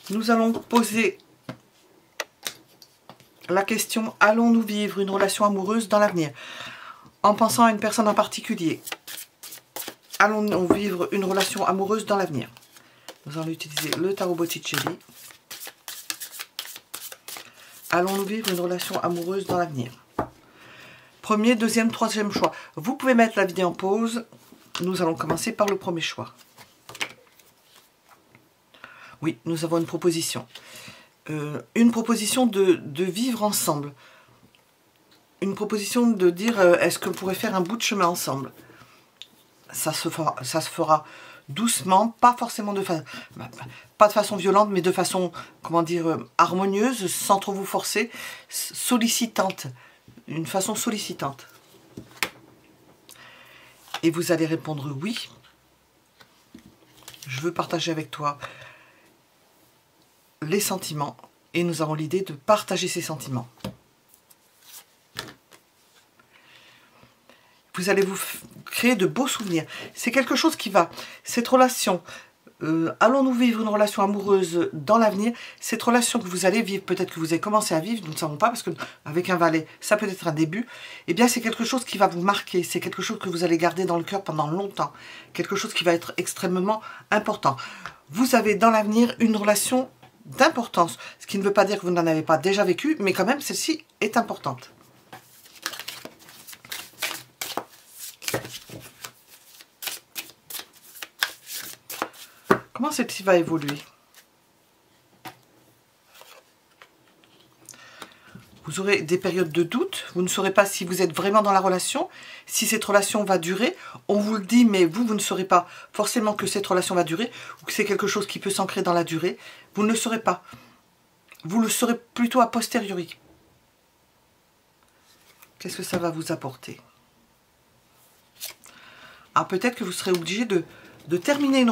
Nous allons poser la question, allons-nous vivre une relation amoureuse dans l'avenir? En pensant à une personne en particulier. Allons-nous vivre une relation amoureuse dans l'avenir? Nous allons utiliser le tarot Botticelli. Allons-nous vivre une relation amoureuse dans l'avenir? Premier, deuxième, troisième choix. Vous pouvez mettre la vidéo en pause. Nous allons commencer par le premier choix. Oui, nous avons une proposition. Une proposition de vivre ensemble. Une proposition de dire, est-ce qu'on pourrait faire un bout de chemin ensemble? Ça se fera doucement, pas forcément pas de façon violente, mais de façon, comment dire, harmonieuse, sans trop vous forcer, sollicitante. Une façon sollicitante. Et vous allez répondre oui. Je veux partager avec toi les sentiments. Et nous avons l'idée de partager ces sentiments. Vous allez vous créer de beaux souvenirs. C'est quelque chose qui va... Cette relation, allons-nous vivre une relation amoureuse dans l'avenir? Cette relation que vous allez vivre, peut-être que vous avez commencé à vivre, nous ne savons pas, parce qu'avec un valet, ça peut être un début. Eh bien, c'est quelque chose qui va vous marquer. C'est quelque chose que vous allez garder dans le cœur pendant longtemps. Quelque chose qui va être extrêmement important. Vous avez dans l'avenir une relation d'importance. Ce qui ne veut pas dire que vous n'en avez pas déjà vécu, mais quand même, celle-ci est importante. Comment celle-ci va évoluer? Vous aurez des périodes de doute. Vous ne saurez pas si vous êtes vraiment dans la relation, si cette relation va durer. On vous le dit, mais vous ne saurez pas forcément que cette relation va durer ou que c'est quelque chose qui peut s'ancrer dans la durée. Vous ne le saurez pas. Vous le saurez plutôt a posteriori. Qu'est-ce que ça va vous apporter? Ah, peut-être que vous serez obligé de terminer une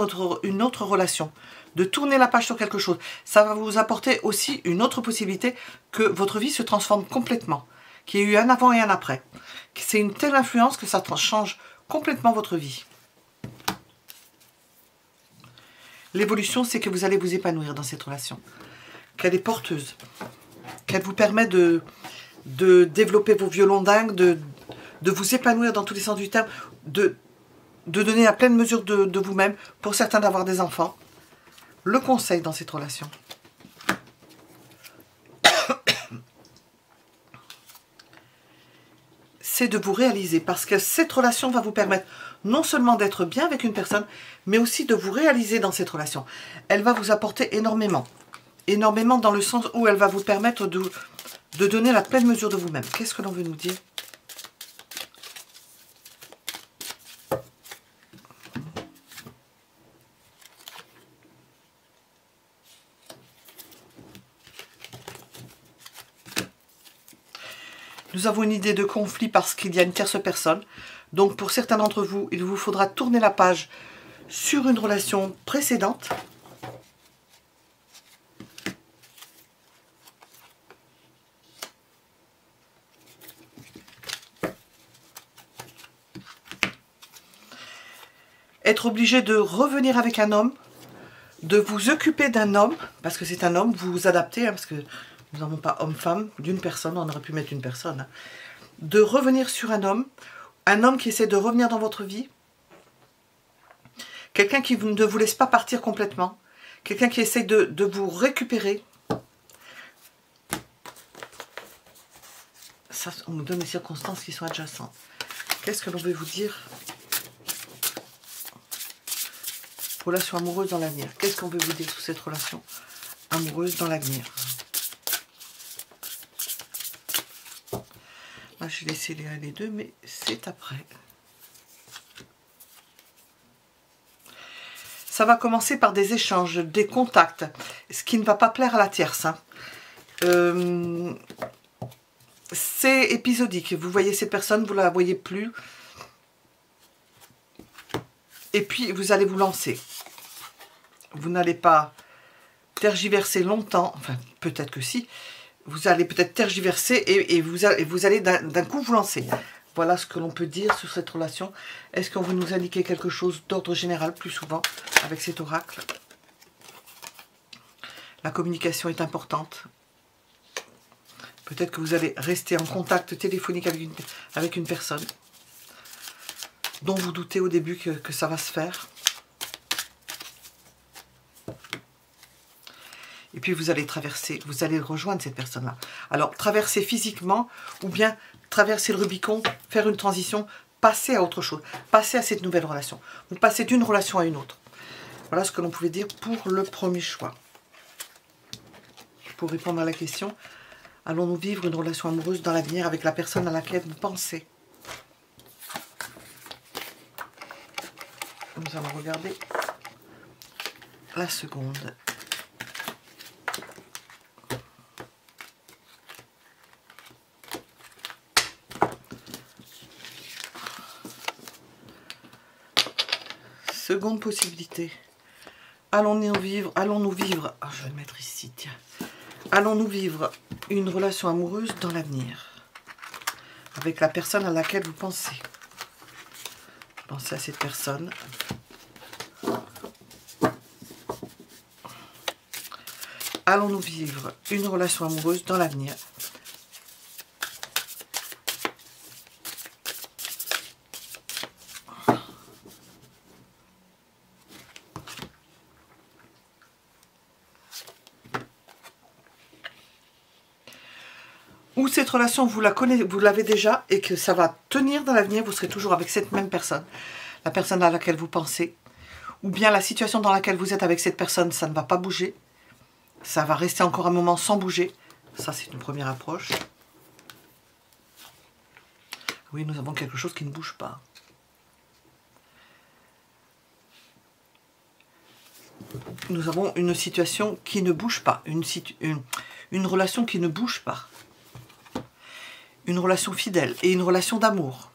autre relation, de tourner la page sur quelque chose. Ça va vous apporter aussi une autre possibilité que votre vie se transforme complètement, qu'il y ait eu un avant et un après. C'est une telle influence que ça change complètement votre vie. L'évolution, c'est que vous allez vous épanouir dans cette relation, qu'elle est porteuse, qu'elle vous permet de développer vos violons dingues, de vous épanouir dans tous les sens du terme, de donner la pleine mesure de vous-même, pour certains d'avoir des enfants. Le conseil dans cette relation, c'est de vous réaliser, parce que cette relation va vous permettre non seulement d'être bien avec une personne, mais aussi de vous réaliser dans cette relation. Elle va vous apporter énormément. Énormément dans le sens où elle va vous permettre de donner la pleine mesure de vous-même. Qu'est-ce que l'on veut nous dire ? Nous avons une idée de conflit parce qu'il y a une tierce personne. Donc pour certains d'entre vous, il vous faudra tourner la page sur une relation précédente. Être obligé de revenir avec un homme, de vous occuper d'un homme, parce que c'est un homme, vous vous adaptez, hein, parce que nous n'avons pas homme-femme, d'une personne, on aurait pu mettre une personne. Hein. De revenir sur un homme qui essaie de revenir dans votre vie, quelqu'un qui ne vous laisse pas partir complètement, quelqu'un qui essaie de vous récupérer. Ça, on nous donne les circonstances qui sont adjacentes. Qu'est-ce que l'on veut vous dire ? Relation amoureuse dans l'avenir. Qu'est-ce qu'on veut vous dire sur cette relation amoureuse dans l'avenir? Là, j'ai laissé les deux, mais c'est après. Ça va commencer par des échanges, des contacts, ce qui ne va pas plaire à la tierce. Hein. C'est épisodique. Vous voyez cette personne, vous ne la voyez plus. Et puis, vous allez vous lancer. Vous n'allez pas tergiverser longtemps. Enfin, peut-être que si. Vous allez peut-être tergiverser et vous allez d'un coup vous lancer. Voilà ce que l'on peut dire sur cette relation. Est-ce qu'on veut nous indiquer quelque chose d'ordre général plus souvent avec cet oracle? La communication est importante. Peut-être que vous allez rester en contact téléphonique avec une personne dont vous doutez au début que ça va se faire. Et puis vous allez traverser, vous allez rejoindre cette personne-là. Alors, traverser physiquement ou bien traverser le Rubicon, faire une transition, passer à autre chose, passer à cette nouvelle relation. Vous passez d'une relation à une autre. Voilà ce que l'on pouvait dire pour le premier choix. Pour répondre à la question, allons-nous vivre une relation amoureuse dans l'avenir avec la personne à laquelle vous pensez? Nous allons regarder la seconde. Seconde possibilité. Allons-nous vivre, je vais le mettre ici, tiens. Allons-nous vivre une relation amoureuse dans l'avenir avec la personne à laquelle vous pensez? Pensez à cette personne. Allons-nous vivre une relation amoureuse dans l'avenir? Ou cette relation, vous la connaissez, vous l'avez déjà et que ça va tenir dans l'avenir, vous serez toujours avec cette même personne, la personne à laquelle vous pensez. Ou bien la situation dans laquelle vous êtes avec cette personne, ça ne va pas bouger. Ça va rester encore un moment sans bouger. Ça, c'est une première approche. Oui, nous avons quelque chose qui ne bouge pas. Nous avons une situation qui ne bouge pas. Une relation qui ne bouge pas. Une relation fidèle et une relation d'amour.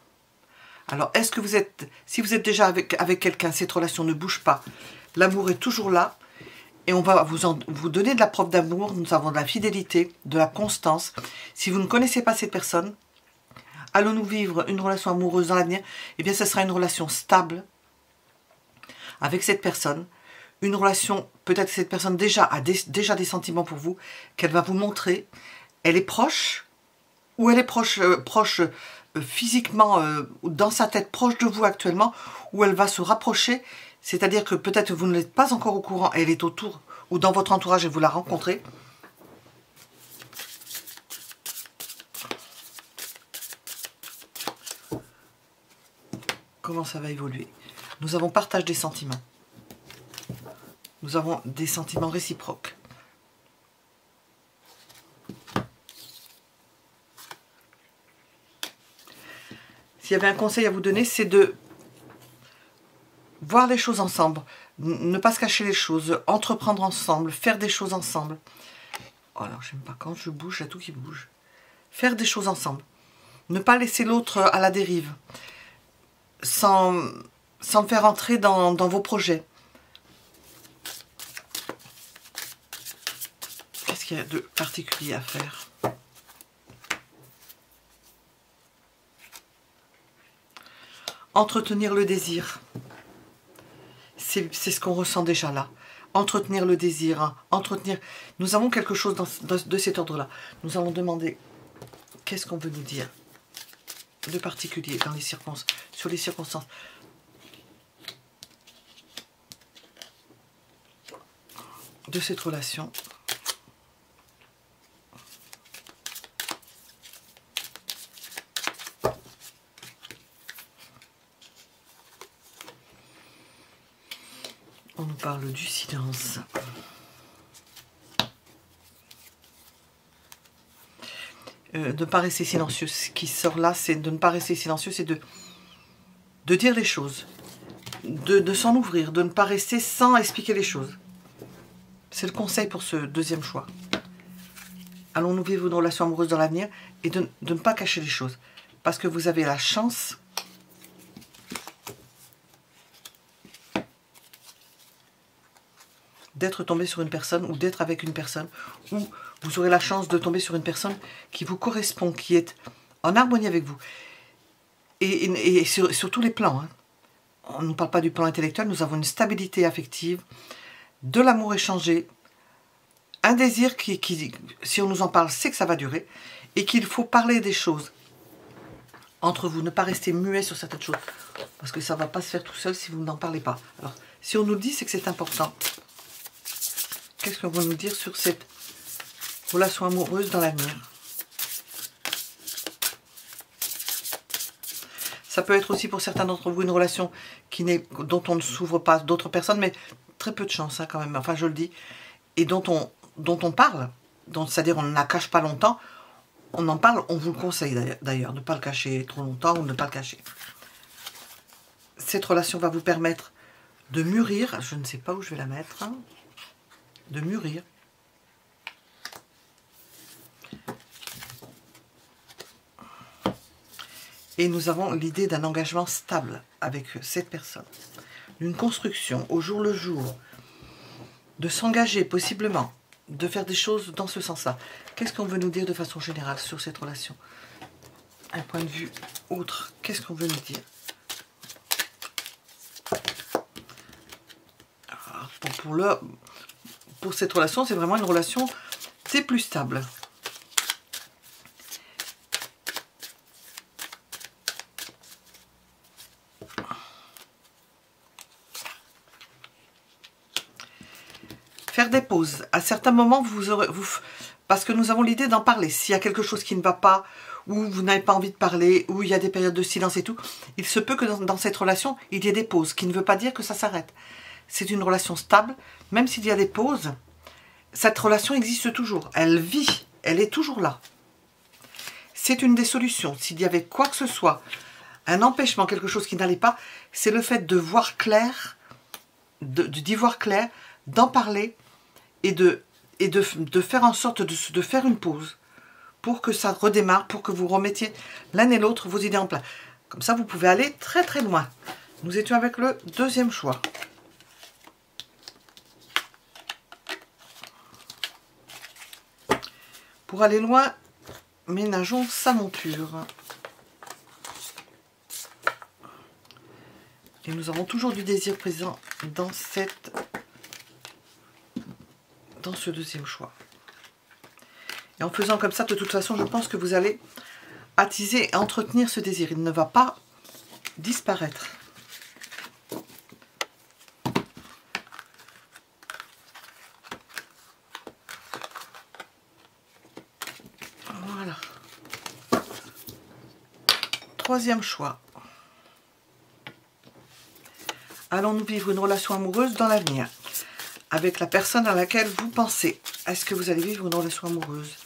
Alors, est-ce que vous êtes... Si vous êtes déjà avec quelqu'un, cette relation ne bouge pas. L'amour est toujours là. Et on va vous donner de la preuve d'amour. Nous avons de la fidélité, de la constance. Si vous ne connaissez pas cette personne, allons-nous vivre une relation amoureuse dans l'avenir? Eh bien, ce sera une relation stable avec cette personne. Une relation, peut-être que cette personne déjà a déjà des sentiments pour vous, qu'elle va vous montrer. Elle est proche, ou elle est proche physiquement, dans sa tête, proche de vous actuellement, ou elle va se rapprocher. C'est-à-dire que peut-être vous ne l'êtes pas encore au courant, elle est autour, ou dans votre entourage et vous la rencontrez. Comment ça va évoluer? Nous avons partage des sentiments. Nous avons des sentiments réciproques. S'il y avait un conseil à vous donner, c'est de voir les choses ensemble, ne pas se cacher les choses, entreprendre ensemble, faire des choses ensemble. Oh, alors, j'aime pas quand je bouge, il y a tout qui bouge. Faire des choses ensemble. Ne pas laisser l'autre à la dérive, sans me faire entrer dans vos projets. Qu'est-ce qu'il y a de particulier à faire? Entretenir le désir. C'est ce qu'on ressent déjà là. Entretenir le désir. Hein. Entretenir. Nous avons quelque chose de cet ordre-là. Nous allons demander qu'est-ce qu'on veut nous dire de particulier dans les circonstances, sur les circonstances. De cette relation. On nous parle du silence. De ne pas rester silencieux. Ce qui sort là, c'est de ne pas rester silencieux, c'est de dire les choses. De s'en ouvrir, de ne pas rester sans expliquer les choses. C'est le conseil pour ce deuxième choix. Allons-nous vivre une relation amoureuse dans l'avenir et de ne pas cacher les choses. Parce que vous avez la chance d'être tombé sur une personne ou d'être avec une personne, ou vous aurez la chance de tomber sur une personne qui vous correspond, qui est en harmonie avec vous. Et sur tous les plans. Hein. On ne parle pas du plan intellectuel, nous avons une stabilité affective, de l'amour échangé, un désir qui, si on nous en parle, c'est que ça va durer et qu'il faut parler des choses entre vous, ne pas rester muet sur certaines choses parce que ça ne va pas se faire tout seul si vous n'en parlez pas. Alors, si on nous le dit, c'est que c'est important. Qu'est-ce qu'on va nous dire sur cette relation amoureuse dans l'avenir? Ça peut être aussi pour certains d'entre vous une relation dont on ne s'ouvre pas d'autres personnes, mais très peu de chance hein, quand même, enfin je le dis, et dont on parle, c'est-à-dire on ne la cache pas longtemps, on en parle, on vous le conseille d'ailleurs, ne pas le cacher trop longtemps ou ne pas le cacher. Cette relation va vous permettre de mûrir, je ne sais pas où je vais la mettre, hein, de mûrir. Et nous avons l'idée d'un engagement stable avec cette personne, d'une construction au jour le jour, de s'engager possiblement, de faire des choses dans ce sens-là. Qu'est-ce qu'on veut nous dire de façon générale sur cette relation? Un point de vue autre, qu'est-ce qu'on veut nous dire? Alors, pour cette relation, c'est vraiment une relation des plus stables. Faire des pauses. À certains moments, parce que nous avons l'idée d'en parler. S'il y a quelque chose qui ne va pas, ou vous n'avez pas envie de parler, ou il y a des périodes de silence et tout, il se peut que dans cette relation, il y ait des pauses, qui ne veut pas dire que ça s'arrête. C'est une relation stable, même s'il y a des pauses, cette relation existe toujours. Elle vit, elle est toujours là. C'est une des solutions. S'il y avait quoi que ce soit, un empêchement, quelque chose qui n'allait pas, c'est le fait de voir clair, d'y voir clair, d'en parler, et de faire en sorte de faire une pause pour que ça redémarre, pour que vous remettiez l'un et l'autre vos idées en place. Comme ça, vous pouvez aller très très loin. Nous étions avec le deuxième choix. Pour aller loin, ménageons sa monture. Et nous avons toujours du désir présent dans ce deuxième choix. Et en faisant comme ça, de toute façon, je pense que vous allez attiser et entretenir ce désir. Il ne va pas disparaître. Voilà. Troisième choix. Allons-nous vivre une relation amoureuse dans l'avenir avec la personne à laquelle vous pensez? Est-ce que vous allez vivre une relation amoureuse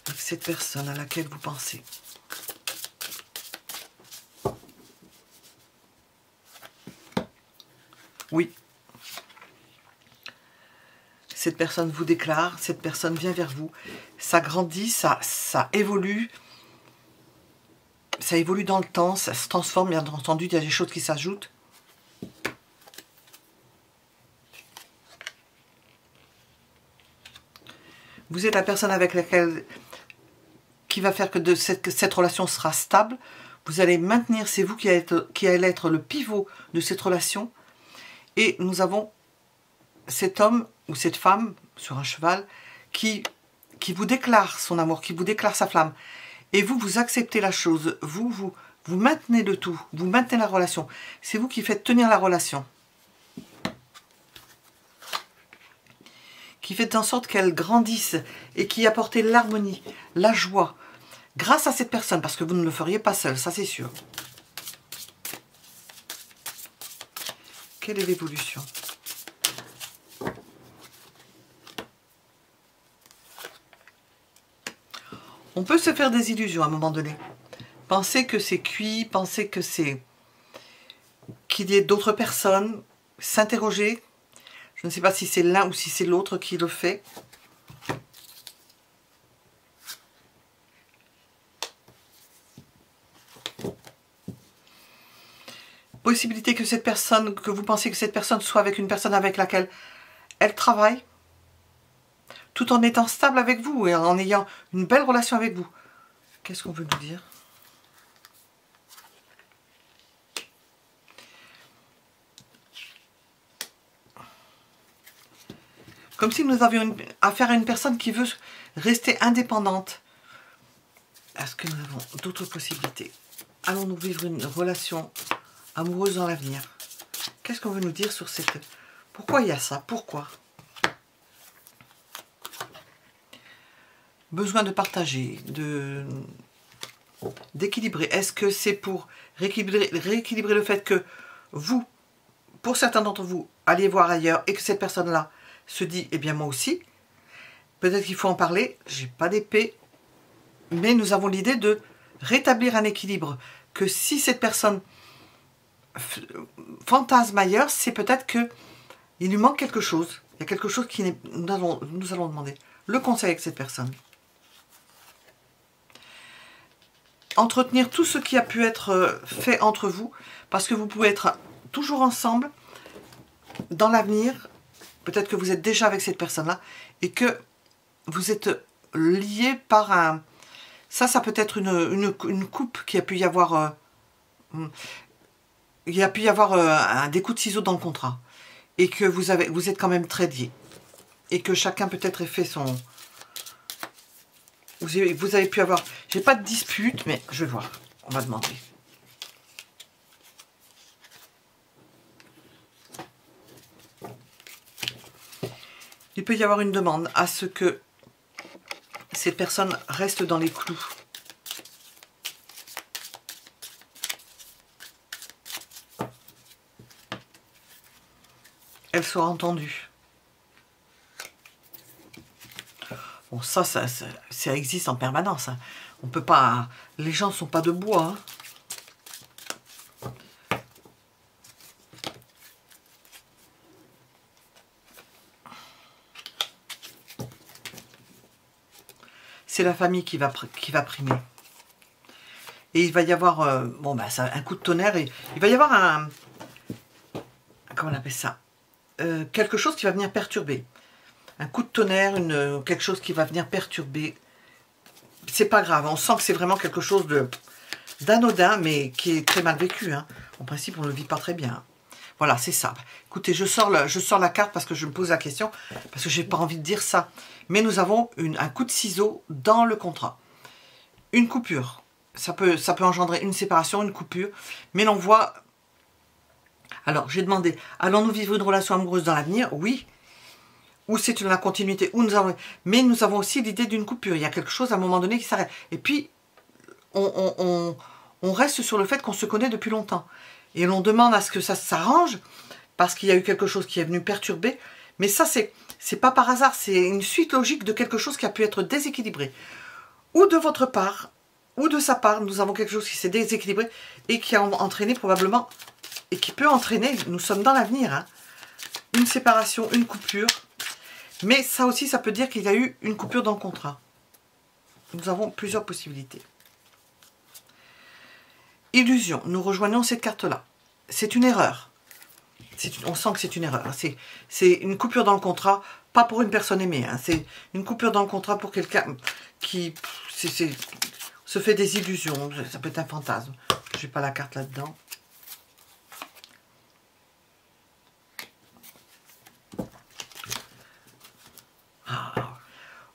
avec cette personne à laquelle vous pensez? Oui. Cette personne vous déclare, cette personne vient vers vous. Ça grandit, ça évolue. Ça évolue dans le temps, ça se transforme, bien entendu, il y a des choses qui s'ajoutent. Vous êtes la personne avec laquelle qui va faire que cette relation sera stable. Vous allez maintenir, c'est vous qui allez être le pivot de cette relation. Et nous avons cet homme ou cette femme sur un cheval qui vous déclare son amour, qui vous déclare sa flamme. Et vous acceptez la chose, vous maintenez le tout, vous maintenez la relation. C'est vous qui faites tenir la relation. Qui fait en sorte qu'elle grandisse et qui apporte l'harmonie, la joie, grâce à cette personne, parce que vous ne le feriez pas seul, ça c'est sûr. Quelle est l'évolution? On peut se faire des illusions à un moment donné. Penser que c'est cuit, penser que qu'il y ait d'autres personnes, s'interroger. Je ne sais pas si c'est l'un ou si c'est l'autre qui le fait. Possibilité que cette personne, que vous pensiez que cette personne soit avec une personne avec laquelle elle travaille, tout en étant stable avec vous et en ayant une belle relation avec vous. Qu'est-ce qu'on veut nous dire? Comme si nous avions affaire à une personne qui veut rester indépendante. Est-ce que nous avons d'autres possibilités? Allons-nous vivre une relation amoureuse dans l'avenir? Qu'est-ce qu'on veut nous dire sur cette... Pourquoi il y a ça? Pourquoi? Besoin de partager, d'équilibrer. Est-ce que c'est pour rééquilibrer le fait que vous, pour certains d'entre vous, allez voir ailleurs et que cette personne-là se dit, eh bien moi aussi, peut-être qu'il faut en parler, j'ai pas d'épée, mais nous avons l'idée de rétablir un équilibre, que si cette personne fantasme ailleurs, c'est peut-être que il lui manque quelque chose. Il y a quelque chose qui nous allons demander le conseil avec cette personne. Entretenir tout ce qui a pu être fait entre vous, parce que vous pouvez être toujours ensemble dans l'avenir. Peut-être que vous êtes déjà avec cette personne-là et que vous êtes liés par un... Ça peut être une coupe qui a pu y avoir... il y a pu y avoir des coups de ciseaux dans le contrat. Et que vous êtes quand même très liés. Et que chacun peut-être ait fait son... Vous avez pu avoir... J'ai pas de dispute, mais je vais voir. On va demander. Il peut y avoir une demande à ce que ces personnes restent dans les clous. Elles soient entendues. Bon, ça existe en permanence. Hein. On peut pas... Les gens ne sont pas de bois. Hein. C'est la famille qui va primer. Et il va y avoir un coup de tonnerre. Et il va y avoir un... Comment on appelle ça? Quelque chose qui va venir perturber. Un coup de tonnerre, quelque chose qui va venir perturber. C'est pas grave, on sent que c'est vraiment quelque chose d'anodin, mais qui est très mal vécu. Hein. En principe, on ne le vit pas très bien. Voilà, c'est ça. Écoutez, je sors la carte parce que je me pose la question, parce que j'ai pas envie de dire ça. Mais nous avons un coup de ciseau dans le contrat. Une coupure. Ça peut engendrer une séparation, une coupure. Mais l'on voit... Alors, j'ai demandé, allons-nous vivre une relation amoureuse dans l'avenir? Oui. Ou c'est la continuité, mais nous avons aussi l'idée d'une coupure. Il y a quelque chose à un moment donné qui s'arrête. Et puis, on reste sur le fait qu'on se connaît depuis longtemps. Et l'on demande à ce que ça s'arrange, parce qu'il y a eu quelque chose qui est venu perturber. Mais ça, c'est pas par hasard, c'est une suite logique de quelque chose qui a pu être déséquilibré. Ou de votre part, ou de sa part, nous avons quelque chose qui s'est déséquilibré et qui a entraîné probablement, et qui peut entraîner, nous sommes dans l'avenir, hein, une séparation, une coupure. Mais ça aussi, ça peut dire qu'il y a eu une coupure dans le contrat. Nous avons plusieurs possibilités. Illusion. Nous rejoignons cette carte-là. C'est une erreur. On sent que c'est une erreur. C'est une coupure dans le contrat, pas pour une personne aimée. Hein. C'est une coupure dans le contrat pour quelqu'un qui se fait des illusions. Ça peut être un fantasme. Je n'ai pas la carte là-dedans.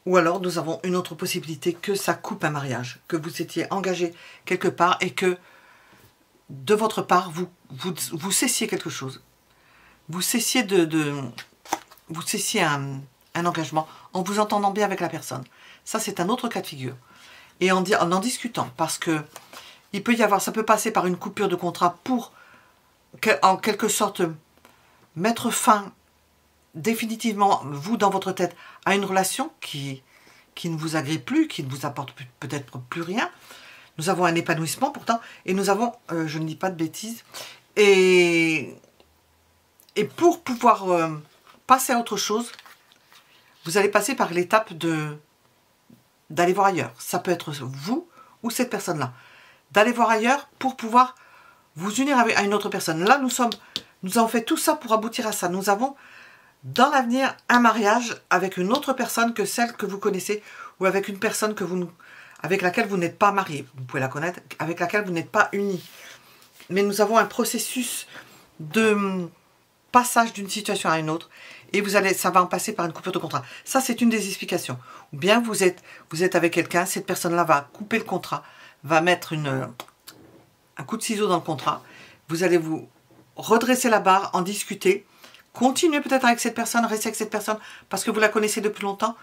Ou alors, nous avons une autre possibilité, que ça coupe un mariage, que vous étiez engagé quelque part et que, de votre part, vous cessiez quelque chose. Vous cessiez vous cessiez un engagement en vous entendant bien avec la personne. Ça, c'est un autre cas de figure. Et en discutant, parce que il peut y avoir, ça peut passer par une coupure de contrat pour, en quelque sorte, mettre fin définitivement, vous, dans votre tête, à une relation qui ne vous agrée plus, qui ne vous apporte peut-être plus rien. Nous avons un épanouissement pourtant, et nous avons, je ne dis pas de bêtises, et pour pouvoir passer à autre chose, vous allez passer par l'étape d'aller voir ailleurs. Ça peut être vous ou cette personne-là. D'aller voir ailleurs pour pouvoir vous unir à une autre personne. Là, nous avons fait tout ça pour aboutir à ça. Nous avons dans l'avenir un mariage avec une autre personne que celle que vous connaissez ou avec une personne avec laquelle vous n'êtes pas marié. Vous pouvez la connaître, avec laquelle vous n'êtes pas unis. Mais nous avons un processus de passage d'une situation à une autre et ça va en passer par une coupure de contrat. Ça, c'est une des explications. Ou bien vous êtes avec quelqu'un, cette personne-là va couper le contrat, va mettre un coup de ciseau dans le contrat. Vous allez vous redresser la barre, en discuter, continuer peut-être avec cette personne, rester avec cette personne parce que vous la connaissez depuis longtemps.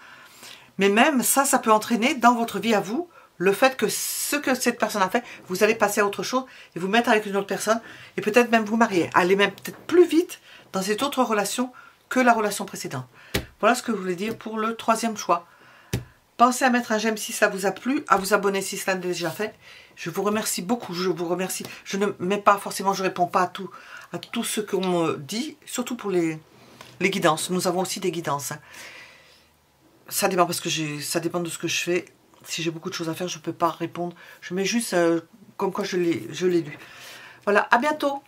Mais même ça, ça peut entraîner dans votre vie à vous le fait que ce que cette personne a fait, vous allez passer à autre chose et vous mettre avec une autre personne et peut-être même vous marier. Aller même peut-être plus vite dans cette autre relation que la relation précédente. Voilà ce que je voulais dire pour le troisième choix. Pensez à mettre un j'aime si ça vous a plu, à vous abonner si cela n'est déjà fait. Je vous remercie beaucoup, je vous remercie. Je ne mets pas forcément, je ne réponds pas à tout ce qu'on me dit, surtout pour les guidances. Nous avons aussi des guidances. Hein. Ça dépend parce que ça dépend de ce que je fais. Si j'ai beaucoup de choses à faire, je ne peux pas répondre. Je mets juste comme quoi je l'ai lu. Voilà, à bientôt.